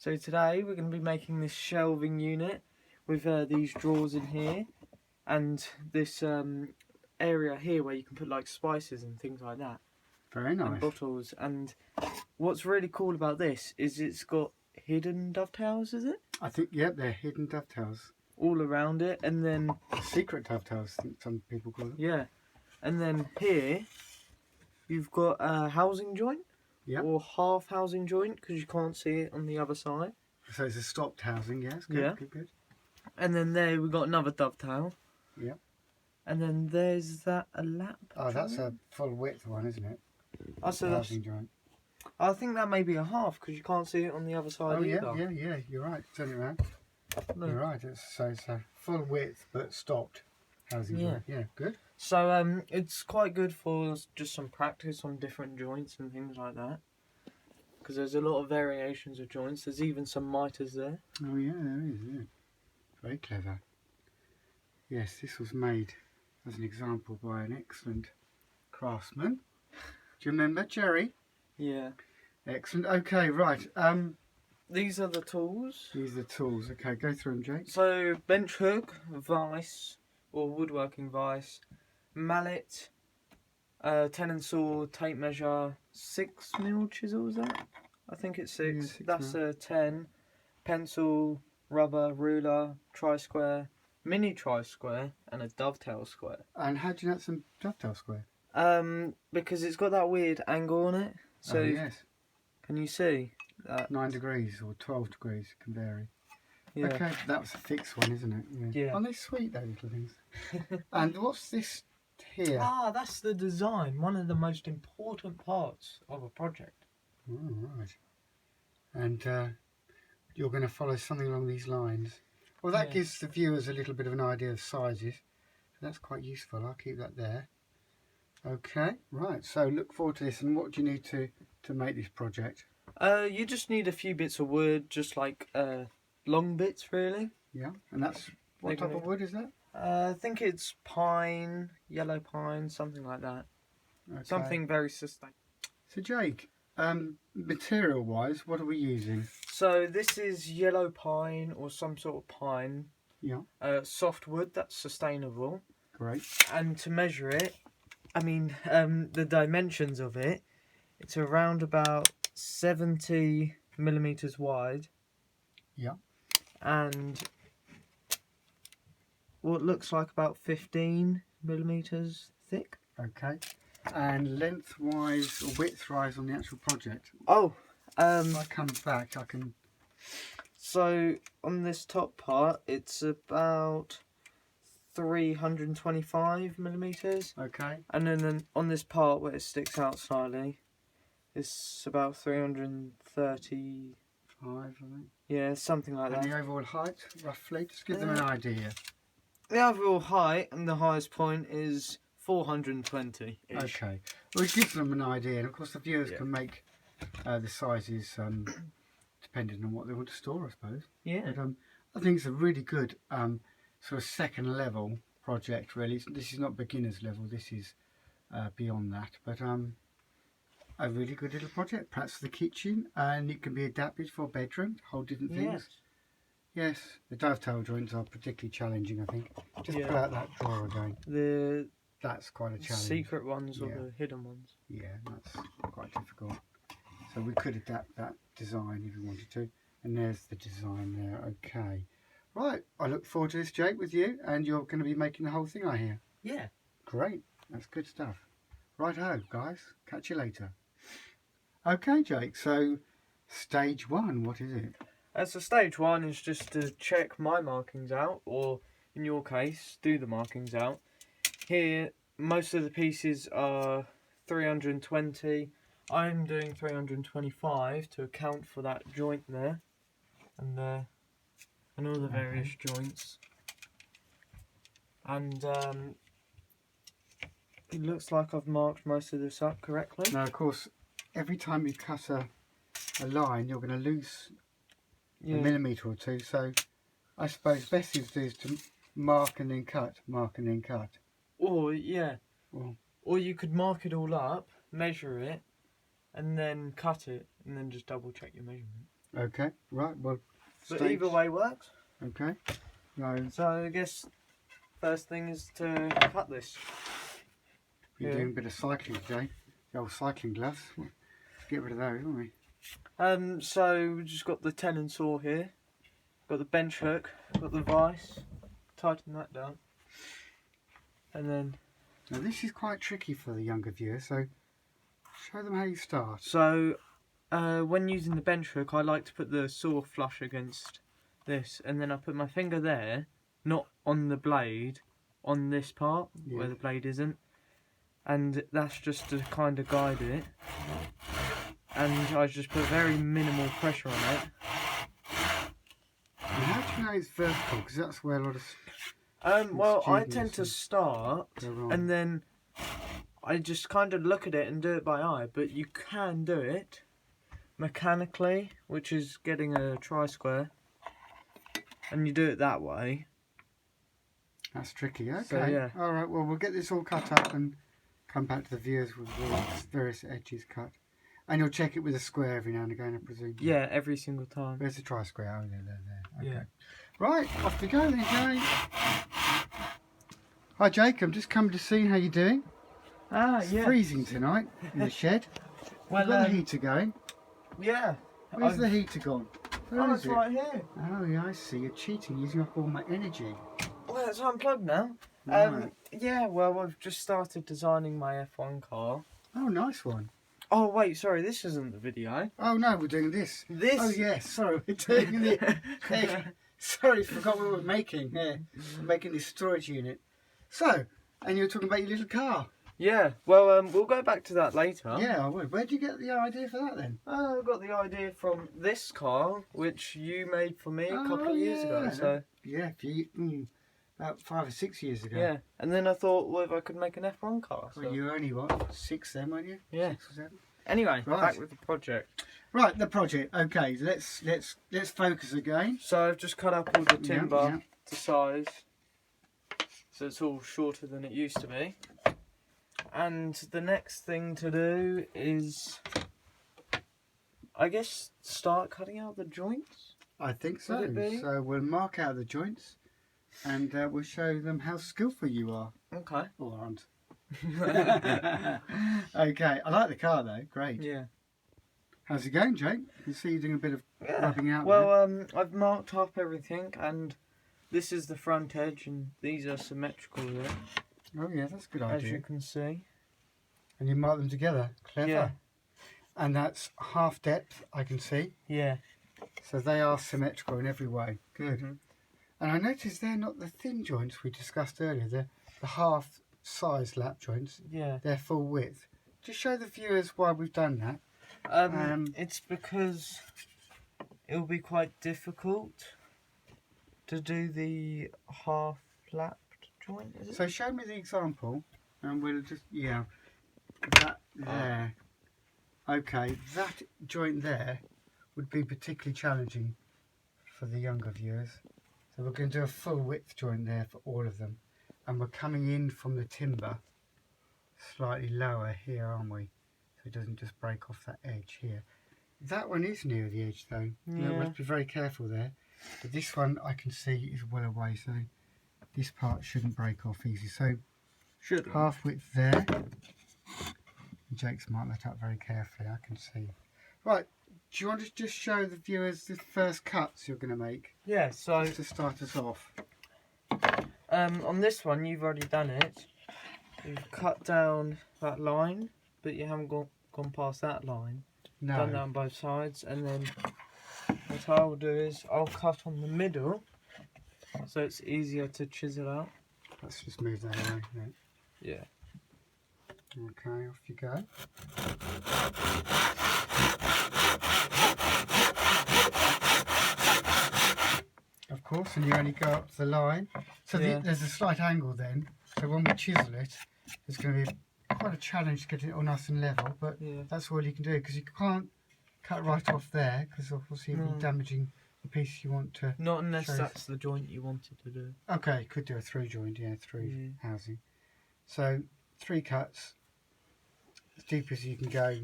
So today we're going to be making this shelving unit with these drawers in here and this area here where you can put like spices and things like that. Very nice. And bottles. And what's really cool about this is it's got hidden dovetails, is it? I think, yeah, they're hidden dovetails. All around it, and then... Secret dovetails, I think some people call them. Yeah. And then here, you've got a housing joint. Yeah. Or half housing joint, because you can't see it on the other side. So it's a stopped housing, yes. Good, Yeah. good. And then there we've got another dovetail. Yeah. And then there's that a lap. Oh, that's a full width one, isn't it? Oh, so that's... Housing joint. I think that may be a half, because you can't see it on the other side either. Yeah, you're right. Turn it around. No. You're right. So it's a full width but stopped housing joint. Yeah, good. So it's quite good for just some practice on different joints and things like that. Because there's a lot of variations of joints. There's even some miters there. Oh yeah, there is. Yeah. Very clever. Yes, this was made as an example by an excellent craftsman. Do you remember Jerry? Yeah. Excellent. Okay, right. These are the tools. These are the tools. Okay, go through them, Jake. So bench hook, vice, or woodworking vice, mallet, tenon saw, tape measure, 6mm chisel, is that? I think it's 6. Yeah, 6 That's mil. a 10. Pencil, rubber, ruler, tri-square, mini tri-square, and a dovetail square. And how do you know it's a dovetail square? Because it's got that weird angle on it. So oh, yes. Can you see that? 9 degrees or 12 degrees can vary. Yeah. Okay, that was a fixed one, isn't it? Yeah. Aren't they sweet, those little things? And what's this here? Ah, that's the design. One of the most important parts of a project. Oh, right. And you're going to follow something along these lines. Well, that gives the viewers a little bit of an idea of sizes. So that's quite useful. I'll keep that there. Okay, right. So look forward to this. And what do you need to make this project? You just need a few bits of wood, just like long bits, really. Yeah, and that's what type of wood is that? I think it's pine, yellow pine, something like that. Okay. Something very sustainable. So Jake, material-wise, what are we using? So this is yellow pine or some sort of pine. Yeah. Soft wood that's sustainable. Great. And to measure it, I mean, the dimensions of it, it's around about 70mm wide. Yeah. And what looks like about 15mm thick. Okay. And lengthwise or widthwise on the actual project? Oh, if I come back, I can... So on this top part, it's about 325mm. Okay. And then on this part where it sticks out slightly, it's about 335, I think. Yeah, something like that. And the overall height, roughly? Just give them an idea. The overall height and the highest point is 420 -ish. Okay. Well, it gives them an idea, and of course the viewers can make the sizes depending on what they want to store, I suppose. Yeah. But I think it's a really good sort of second level project, really. This is not beginner's level, this is beyond that. But a really good little project, perhaps for the kitchen, and it can be adapted for a bedroom, hold different things. Yes, the dovetail joints are particularly challenging, I think. Just pull out that drawer again. That's quite a challenge. Secret ones or the hidden ones. Yeah, that's quite difficult. So we could adapt that design if we wanted to. And there's the design there. Okay. Right, I look forward to this, Jake, with you. And you're going to be making the whole thing, I hear. Yeah. Great. That's good stuff. Right-ho, guys. Catch you later. Okay, Jake. So, stage 1, what is it? So stage 1 is just to check my markings out, or in your case, do the markings out. Here, most of the pieces are 320. I'm doing 325 to account for that joint there, and all the various joints. And it looks like I've marked most of this up correctly. Now, of course, every time you cut a line, you're going to lose a millimetre or two. So, I suppose best thing to do is to mark and then cut, mark and then cut. Or or you could mark it all up, measure it, and then cut it, and then just double check your measurement. Okay, right, well, But either way works. Okay, no, So I guess first thing is to cut this. we're doing a bit of cycling today. The old cycling gloves. Get rid of those, haven't we? So we've just got the tenon saw here. Got the bench hook. Got the vise. Tighten that down. And then. Now this is quite tricky for the younger viewers, so show them how you start. So, when using the bench hook, I like to put the saw flush against this, and then I put my finger there, not on the blade, on this part where the blade isn't, and that's just to kind of guide it. And I just put very minimal pressure on it. And how do you know it's vertical? Because that's where a lot of well, I students tend to start, go wrong. and then I just kind of look at it and do it by eye, but you can do it mechanically, which is getting a tri-square, and you do it that way. That's tricky. Okay. So, yeah. All right. Well, we'll get this all cut up and come back to the viewers with the various edges cut. And you'll check it with a square every now and again, I presume. Yeah, every single time. Where's the tri-square? Oh, there. Okay. Yeah. Right, off we go then, Jake. Hi, Jake. I'm just coming to see how you're doing. It's freezing tonight in the shed. Well, We've got the heater going. Yeah. Where's the heater gone? Where is it's it? right here. Oh, yeah, I see. You're cheating, using up all my energy. Well, it's unplugged now. Right. Yeah, well, I've just started designing my F1 car. Oh, nice one. Oh, wait, sorry, this isn't the video. Oh, no, we're doing this. This? Oh, yes, sorry, we're doing this. Hey, sorry, forgot what we were making. Yeah, we're making this storage unit. So, and you were talking about your little car. Yeah, well, we'll go back to that later. Yeah, I would. Where did you get the idea for that then? I got the idea from this car, which you made for me a couple of years ago. So Yeah, about 5 or 6 years ago. yeah, and then I thought, well, if I could make an F1 car. So. Well, you were only, what, 6 then, weren't you? Yeah. 6 or 7? Anyway, Right. back with the project. Right, the project. Okay, let's focus again. So I've just cut up all the timber Yeah. to size, so it's all shorter than it used to be. And the next thing to do is, I guess, start cutting out the joints. I think so. Would it be? So we'll mark out the joints, and we'll show them how skillful you are. Okay. Or aren't. Okay, I like the car though. Great. Yeah. How's it going, Jake? You see you're doing a bit of rubbing out. Well, I've marked up everything, and this is the front edge, and these are symmetrical there, there. Oh yeah, that's a good as idea. you can see. And you mark them together. Clever. Yeah. And that's half depth, I can see. Yeah. So they are symmetrical in every way. Good. Mhm. And I noticed they're not the thin joints we discussed earlier. They're the half size lap joints. Yeah. They're full width. Just show the viewers why we've done that. It's because it'll be quite difficult to do the half lapped joint, is it? So show me the example, and we'll just that there. Okay, that joint there would be particularly challenging for the younger viewers. So we're going to do a full width joint there for all of them, and we're coming in from the timber slightly lower here, aren't we? So it doesn't just break off that edge here. That one is near the edge though. Yeah. We have to be very careful there. But this one I can see is well away, so this part shouldn't break off easy. So Should. half width there. Jake's marked that up very carefully, I can see. Right, do you want to just show the viewers the first cuts you're going to make? Yeah, so Just to start us off. on this one you've already done it. You've cut down that line, but you haven't gone past that line. No. Done that on both sides, and then what I'll do is I'll cut on the middle, so it's easier to chisel out. Let's just move that away. Yeah. Okay, off you go. Of course, and you only go up to the line. So there's a slight angle then. So when we chisel it, there's going to be quite a challenge to get it all nice and level. But that's all you can do, because you can't cut right off there, because obviously you'll be damaging the piece you want to. Not unless that's the joint you wanted to do. Okay, could do a through joint, through housing. So 3 cuts, as deep as you can go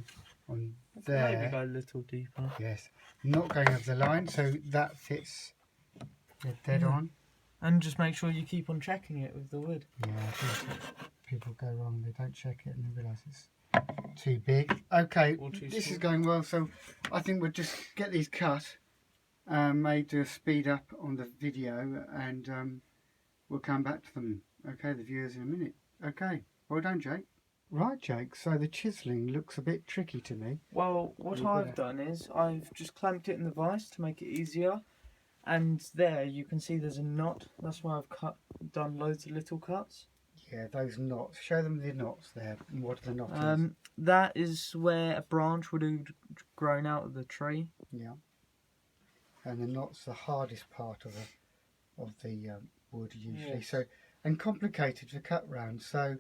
on Maybe there. go a little deeper. Yes, not going over the line, so that fits dead Yeah. on. And just make sure you keep on checking it with the wood. Yeah, I think people go wrong. They don't check it and they realise it's too big. Okay, Or too this small. is going well, so I think we'll just get these cut. May do a speed up on the video, and we'll come back to them. Okay, the viewers in a minute. Okay, well done, Jake. Right, Jake. So the chiselling looks a bit tricky to me. Well, what You've I've got done is I've just clamped it in the vise to make it easier. And there you can see there's a knot. That's why I've done loads of little cuts. Yeah, those knots. Show them the knots there. And what the knot is. That is where a branch would have grown out of the tree. Yeah. And the knot's the hardest part of the wood usually. Yes. So, and complicated to cut round. So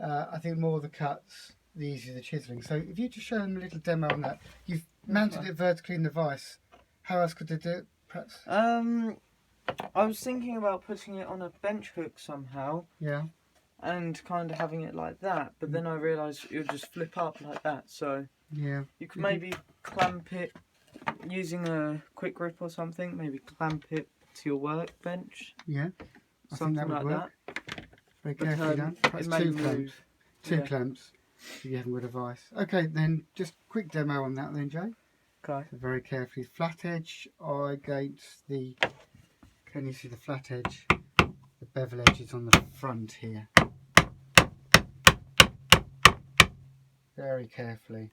I think more the cuts, the easier the chiselling. So if you just show them a little demo on that. You've mounted it vertically in the vise. How else could they do it? Perhaps. I was thinking about putting it on a bench hook somehow. Yeah. And kind of having it like that, but then I realised it would just flip up like that. So yeah, you could maybe clamp it using a quick grip or something. Maybe clamp it to your workbench. Yeah, I something think that would like work. that. Very carefully done. Perhaps it may two clamps. move. Two clamps. If you haven't got a vise. Okay, then just quick demo on that then, Jay. Okay. So very carefully, flat edge against the. Can you see the flat edge? The bevel edge is on the front here. Very carefully.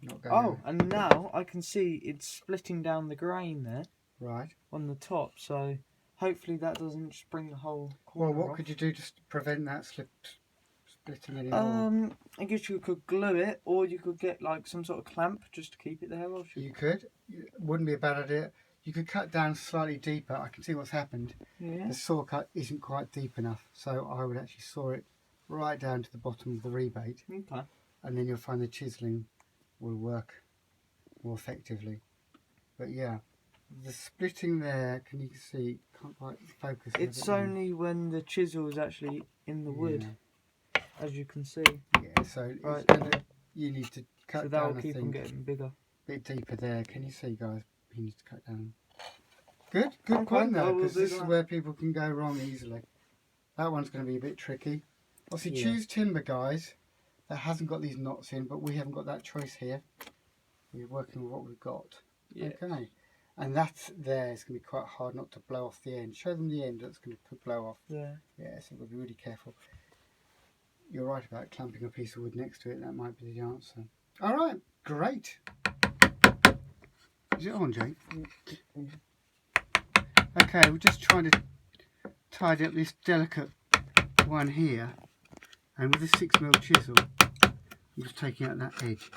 Not going Oh, and now I can see it's splitting down the grain there. Right. On the top, so hopefully that doesn't just bring the whole corner Well, what off. could you do to prevent that splitting anymore? I guess you could glue it, or you could get like some sort of clamp just to keep it there. You could. It wouldn't be a bad idea. You could cut down slightly deeper. I can see what's happened. Yeah. The saw cut isn't quite deep enough, so I would actually saw it right down to the bottom of the rebate. Okay. And then you'll find the chiselling will work more effectively. But yeah, the splitting there, can you see? Can't quite focus. It's only when the chisel is actually in the wood, as you can see. Yeah, so right. You need to cut so that down. will keep on getting bigger. A bit deeper there. Can you see, guys? You need to cut down. Good point though, because this is where people can go wrong easily. That one's going to be a bit tricky. Obviously, choose timber, guys, that hasn't got these knots in, but we haven't got that choice here. We're working with what we've got. Yeah. Okay. And that's there. It's going to be quite hard not to blow off the end. Show them the end that's going to blow off. Yeah. Yeah, so we've got to be really careful. You're right about clamping a piece of wood next to it. That might be the answer. All right. Great. Is it on, Jake? Okay, we're just trying to tidy up this delicate one here. And with a 6mm chisel, I'm just taking out that edge.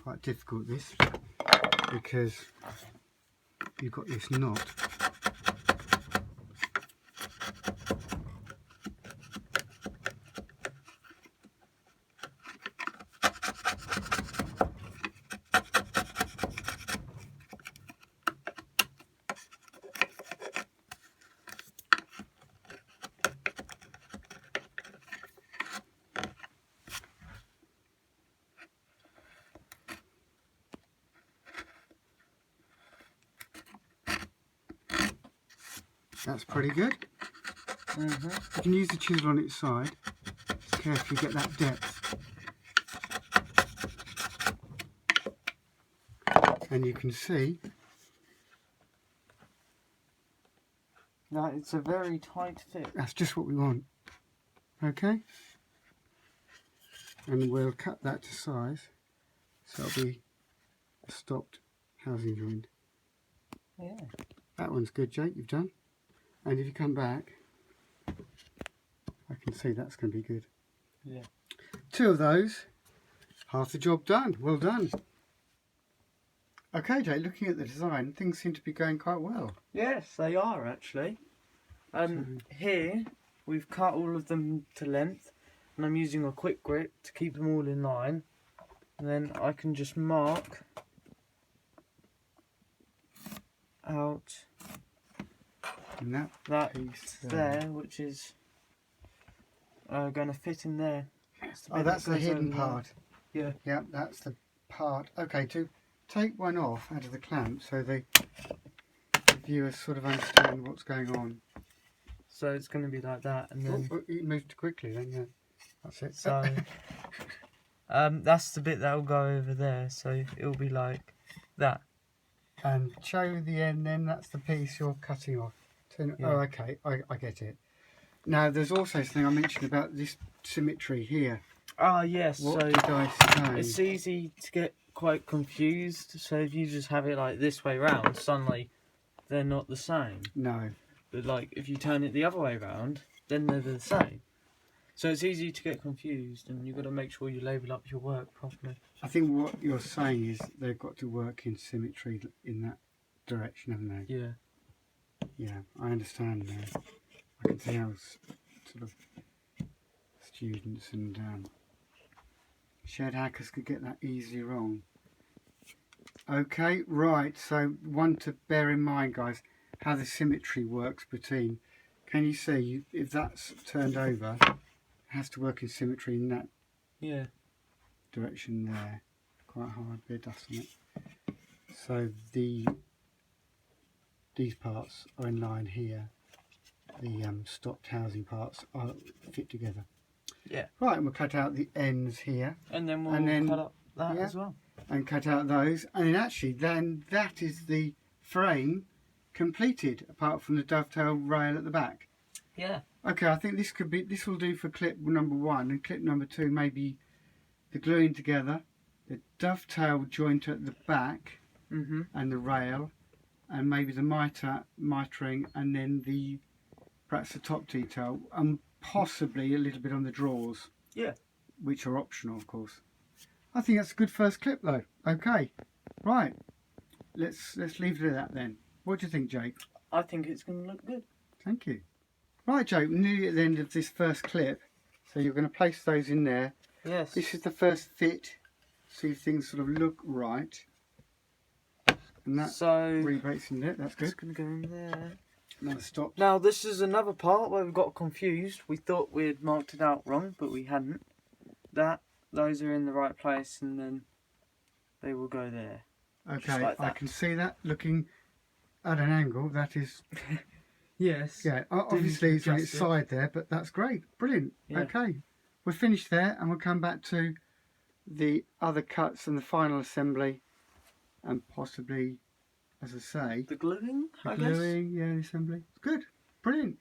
Quite difficult this, because you've got this knot. That's pretty good. You can use the chisel on its side. Just carefully get that depth. And you can see. No, it's a very tight fit. That's just what we want. Okay? And we'll cut that to size. So it'll be a stopped housing joint. Yeah. That one's good, Jake, you've done. And if you come back, I can see that's going to be good. Yeah. 2 of those, half the job done. Well done. Okay, Jake, looking at the design, things seem to be going quite well. Yes, they are actually. Here, we've cut all of them to length, and I'm using a quick grip to keep them all in line. And then I can just mark out And that that piece there, which is going to fit in there. Oh, that's the goes hidden over part. there. Yeah, that's the part. Okay, to take one off out of the clamp so the viewers sort of understand what's going on. So it's going to be like that, and then It moved too quickly then, yeah. That's it. so that's the bit that will go over there. So it'll be like that. And show the end then, that's the piece you're cutting off. Yeah. Oh, okay, I get it. Now, there's also something I mentioned about this symmetry here. Ah, yes. What so did I say? it's easy to get quite confused. So if you just have it like this way round, suddenly they're not the same. No. But like if you turn it the other way round, then they're the same. So it's easy to get confused, and you've got to make sure you label up your work properly. I think what you're saying is they've got to work in symmetry in that direction, haven't they? Yeah. Yeah, I understand now. I can see how sort of students and shed hackers could get that easily wrong. Okay, right, so one to bear in mind, guys, how the symmetry works between. Can you see, if that's turned over, it has to work in symmetry in that direction there. Quite hard, bit of dust on it. So these parts are in line here. The stopped housing parts are fit together. Yeah. Right, and we'll cut out the ends here. And then we'll cut up that as well. And cut out those. And then actually, then that is the frame completed, apart from the dovetail rail at the back. Yeah. Okay, I think this will do for clip number 1, and clip number 2 maybe the gluing together, the dovetail joint at the back, and the rail, and maybe the mitering, and then perhaps the top detail, and possibly a little bit on the drawers. Yeah. Which are optional, of course. I think that's a good first clip, though. Okay, right. Let's leave it at that then. What do you think, Jake? I think it's going to look good. Thank you. Right, Jake, we're nearly at the end of this first clip, so you're going to place those in there. Yes. This is the first fit. See if things sort of look right. And that rebreaks in it. That's good. It's going to go in there. Another stop. Now this is another part where we got confused. We thought we'd marked it out wrong, but we hadn't. Those are in the right place, and then they will go there. Okay, like I can see that looking at an angle. That is, yes. yeah. Obviously it's on its side there, but that's great, brilliant. Yeah. Okay, we're finished there, and we'll come back to the other cuts and the final assembly, and possibly, as I say, The gluing, the I gluing, yeah, the assembly. It's good, brilliant.